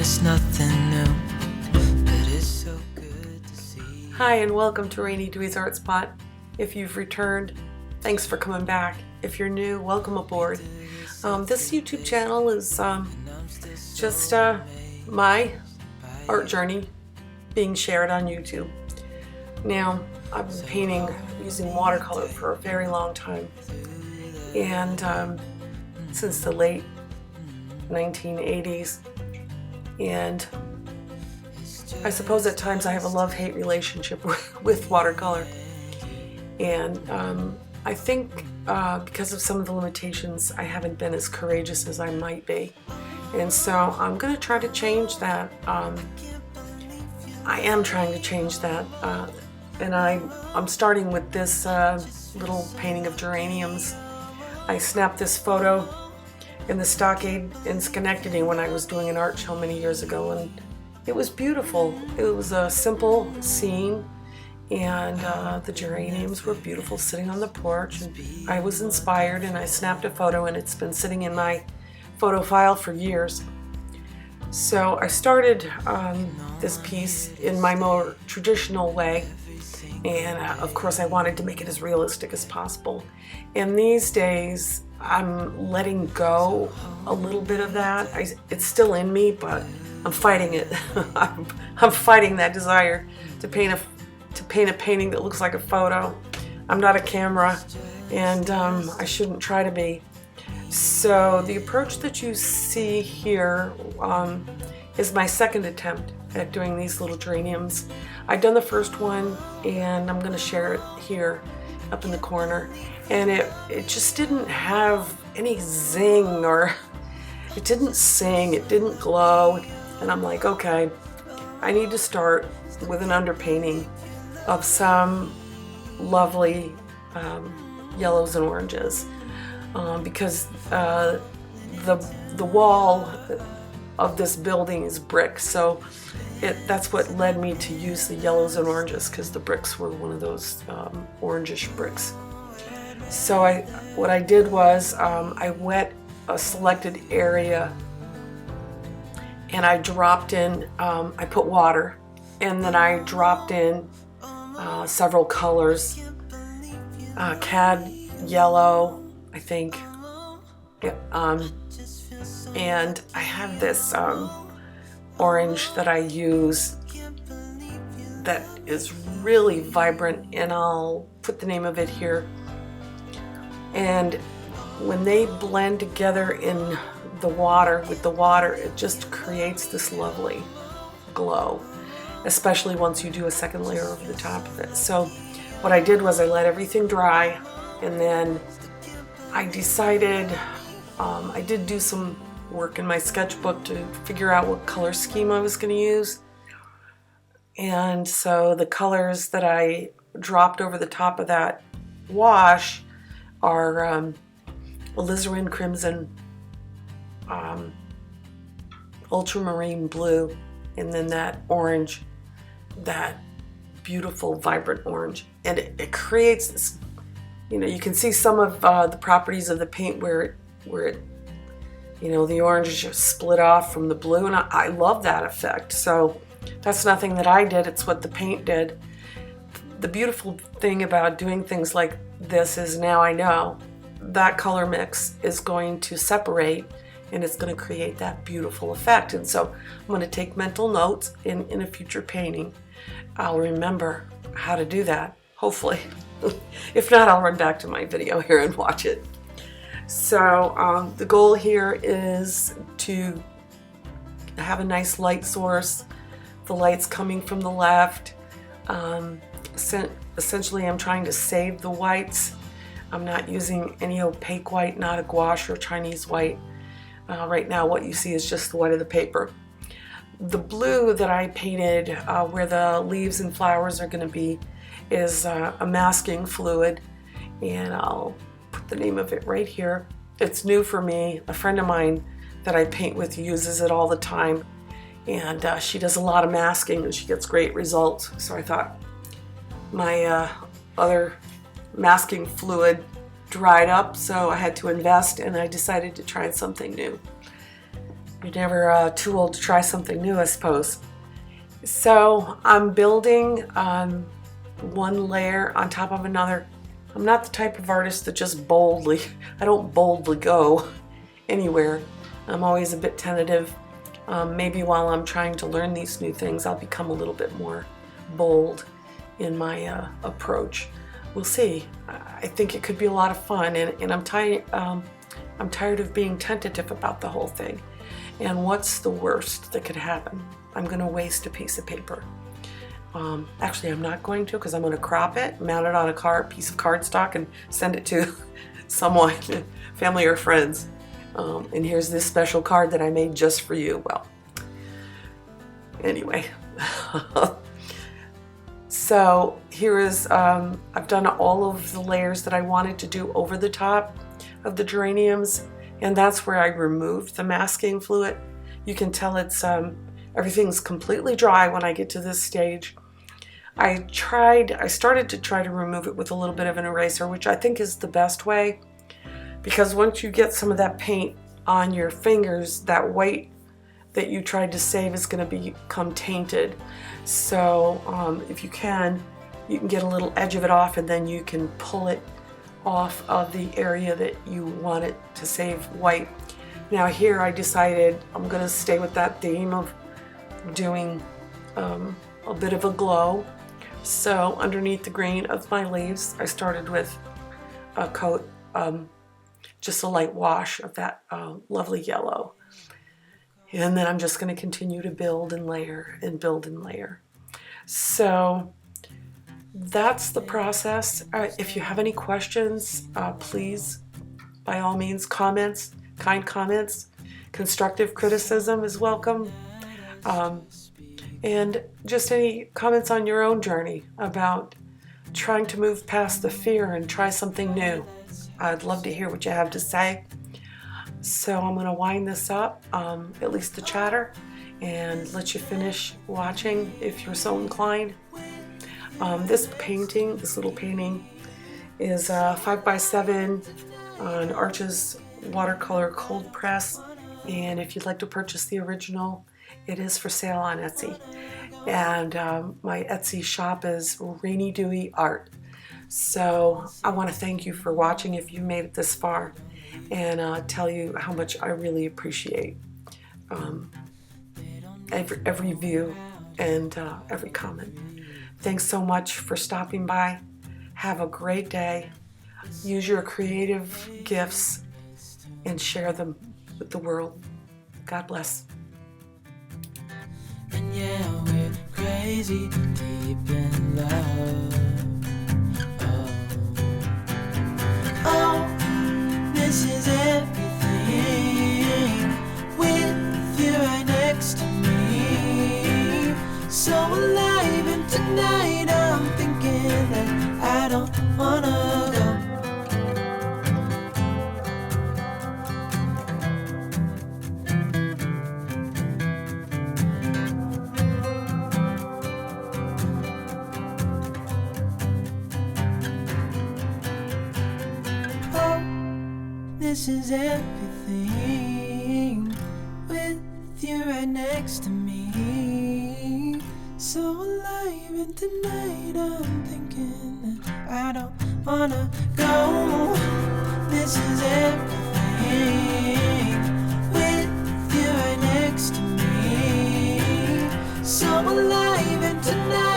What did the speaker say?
it's nothing new, but it's so good to see. Hi, and welcome to Rainy Dewey's Art Spot. If you've returned, thanks for coming back. If you're new, welcome aboard. This YouTube channel is just my art journey being shared on YouTube. Now, I've been painting using watercolor for a very long time, and since the late 1980s, and I suppose at times I have a love-hate relationship with watercolor, and I think because of some of the limitations, I haven't been as courageous as I might be, and so I'm going to try to change that. I am trying to change that, and I'm starting with this little painting of geraniums. I snapped this photo in the stockade in Schenectady when I was doing an art show many years ago, and it was beautiful. It was a simple scene, and the geraniums were beautiful sitting on the porch, and I was inspired and I snapped a photo, and it's been sitting in my photo file for years. So I started this piece in my more traditional way, and of course I wanted to make it as realistic as possible. And these days I'm letting go a little bit of that. It's still in me, but I'm fighting it. I'm fighting that desire to paint a painting that looks like a photo. I'm not a camera, and I shouldn't try to be. So the approach that you see here is my second attempt at doing these little geraniums. I've done the first one, and I'm going to share it here up in the corner, and it just didn't have any zing, or it didn't sing, it didn't glow, and I'm like, okay, I need to start with an underpainting of some lovely yellows and oranges, because the wall of this building is brick, so that's what led me to use the yellows and oranges, because the bricks were one of those orangish bricks. So what I did was I wet a selected area, and I dropped in, I put water, and then I dropped in several colors, cad yellow, I think, and I have this orange that I use that is really vibrant, and I'll put the name of it here. And when they blend together in the water, it just creates this lovely glow, especially once you do a second layer over the top of it. So what I did was I let everything dry, and then I decided, I did do some work in my sketchbook to figure out what color scheme I was going to use. And so the colors that I dropped over the top of that wash are alizarin crimson, ultramarine blue, and then that orange, that beautiful vibrant orange. And it creates this, you can see some of the properties of the paint where it the orange is just split off from the blue, and I love that effect. So that's nothing that I did, it's what the paint did. The beautiful thing about doing things like this is now I know that color mix is going to separate, and it's going to create that beautiful effect. And so I'm going to take mental notes in a future painting. I'll remember how to do that, hopefully. If not, I'll run back to my video here and watch it. So the goal here is to have a nice light source. The light's coming from the left. Essentially, I'm trying to save the whites. I'm not using any opaque white, not a gouache or Chinese white. Right now what you see is just the white of the paper. The blue that I painted where the leaves and flowers are going to be is a masking fluid, and I'll put the name of it right here. It's new for me. A friend of mine that I paint with uses it all the time, and she does a lot of masking and she gets great results. So I thought my other masking fluid dried up, so I had to invest, and I decided to try something new. You're never too old to try something new, I suppose. So I'm building one layer on top of another. I'm not the type of artist that just I don't boldly go anywhere. I'm always a bit tentative. Maybe while I'm trying to learn these new things, I'll become a little bit more bold in my approach. We'll see. I think it could be a lot of fun, and I'm tired of being tentative about the whole thing. And what's the worst that could happen? I'm going to waste a piece of paper. Actually, I'm not going to, because I'm going to crop it, mount it on a piece of cardstock, and send it to someone, family or friends. And here's this special card that I made just for you. Well, anyway. So here is, I've done all of the layers that I wanted to do over the top of the geraniums, and that's where I removed the masking fluid. You can tell it's everything's completely dry when I get to this stage. I started to try to remove it with a little bit of an eraser, which I think is the best way, because once you get some of that paint on your fingers, that white that you tried to save is going to become tainted. So if you can get a little edge of it off, and then you can pull it off of the area that you want it to save white. Now here I decided I'm going to stay with that theme of doing a bit of a glow. So underneath the green of my leaves, I started with a coat, just a light wash of that lovely yellow. And then I'm just going to continue to build and layer and build and layer. So that's the process. If you have any questions, please, by all means, comments, kind comments, constructive criticism is welcome. And just any comments on your own journey about trying to move past the fear and try something new. I'd love to hear what you have to say. So I'm going to wind this up, at least the chatter, and let you finish watching if you're so inclined. This little painting, is 5x7 on Arches Watercolor cold press, and if you'd like to purchase the original, it is for sale on Etsy. And my Etsy shop is Rainy Dewy Art. So I want to thank you for watching if you made it this far, and tell you how much I really appreciate every view and every comment. Thanks so much for stopping by. Have a great day. Use your creative gifts and share them with the world. God bless. And yeah, we're crazy deep in love. Oh, this is everything with you right next to me. So alive, and tonight I'm thinking that I don't wanna go. This is everything with you right next to me. So alive, and tonight I'm thinking that I don't wanna go. This is everything with you right next to me. So alive, and tonight